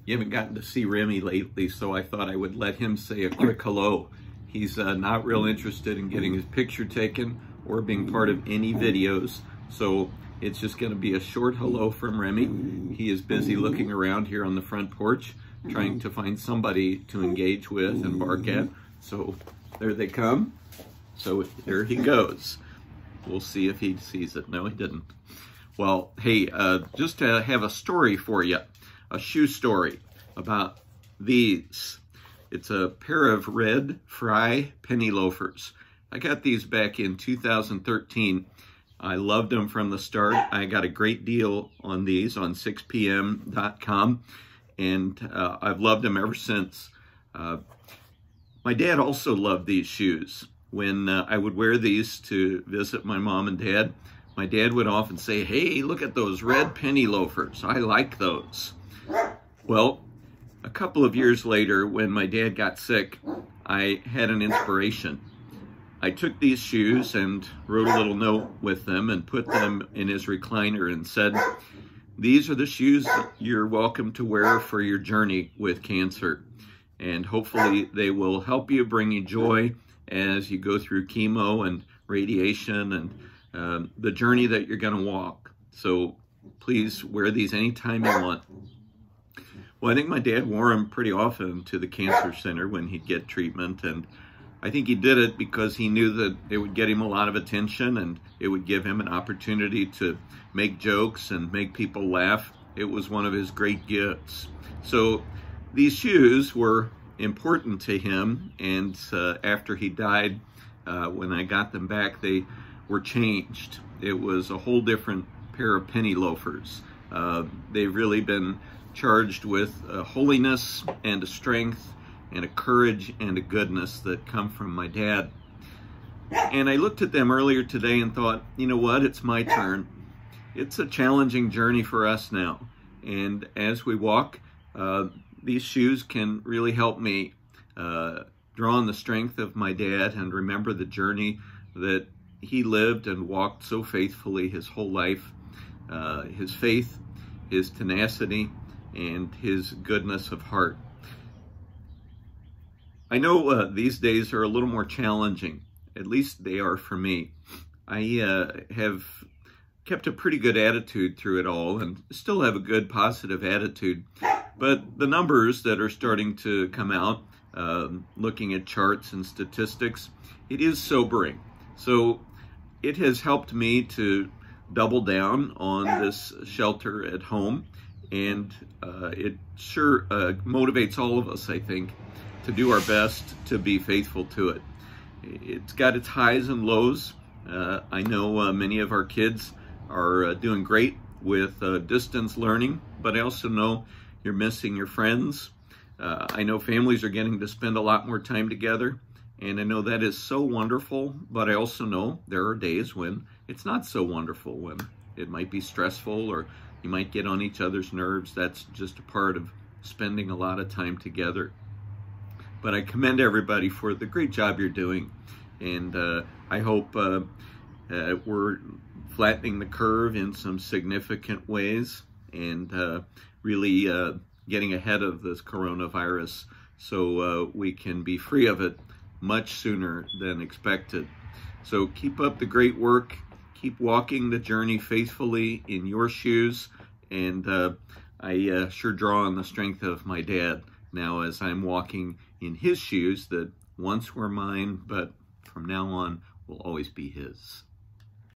You haven't gotten to see Remy lately, so I thought I would let him say a quick hello. He's not real interested in getting his picture taken or being part of any videos, so it's just going to be a short hello from Remy. He is busy looking around here on the front porch, trying to find somebody to engage with and bark at. So there they come. So there he goes. We'll see if he sees it. No, he didn't. Well, hey, just to have a story for you, a shoe story about these. It's a pair of red Frye penny loafers. I got these back in 2013. I loved them from the start. I got a great deal on these on 6pm.com, and I've loved them ever since. My dad also loved these shoes. When I would wear these to visit my mom and dad, my dad would often say, "Hey, look at those red penny loafers. I like those." Well, a couple of years later, when my dad got sick, I had an inspiration. I took these shoes and wrote a little note with them and put them in his recliner and said, "These are the shoes you're welcome to wear for your journey with cancer. And hopefully they will help you, bring you joy as you go through chemo and radiation and the journey that you're going to walk. So please wear these anytime you want." Well, I think my dad wore them pretty often to the cancer center when he'd get treatment, and I think he did it because he knew that it would get him a lot of attention and it would give him an opportunity to make jokes and make people laugh. It was one of his great gifts. So these shoes were important to him, and after he died, when I got them back, they were changed. It was a whole different pair of penny loafers. They've really been charged with a holiness and a strength and a courage and a goodness that come from my dad. And I looked at them earlier today and thought, you know what, it's my turn. It's a challenging journey for us now. And as we walk, these shoes can really help me draw on the strength of my dad and remember the journey that he lived and walked so faithfully his whole life. His faith, his tenacity, and his goodness of heart. I know these days are a little more challenging. At least they are for me. I have kept a pretty good attitude through it all and still have a good positive attitude. But the numbers that are starting to come out, looking at charts and statistics, it is sobering. So it has helped me to double down on this shelter at home, and it sure motivates all of us, I think, to do our best to be faithful to it. It's got its highs and lows. I know many of our kids are doing great with distance learning, but I also know you're missing your friends. I know families are getting to spend a lot more time together, and I know that is so wonderful, but I also know there are days when it's not so wonderful, when it might be stressful or you might get on each other's nerves. That's just a part of spending a lot of time together. But I commend everybody for the great job you're doing, and I hope we're flattening the curve in some significant ways and really getting ahead of this coronavirus so we can be free of it much sooner than expected. So keep up the great work. Keep walking the journey faithfully in your shoes, and I sure draw on the strength of my dad now as I'm walking in his shoes that once were mine, but from now on will always be his.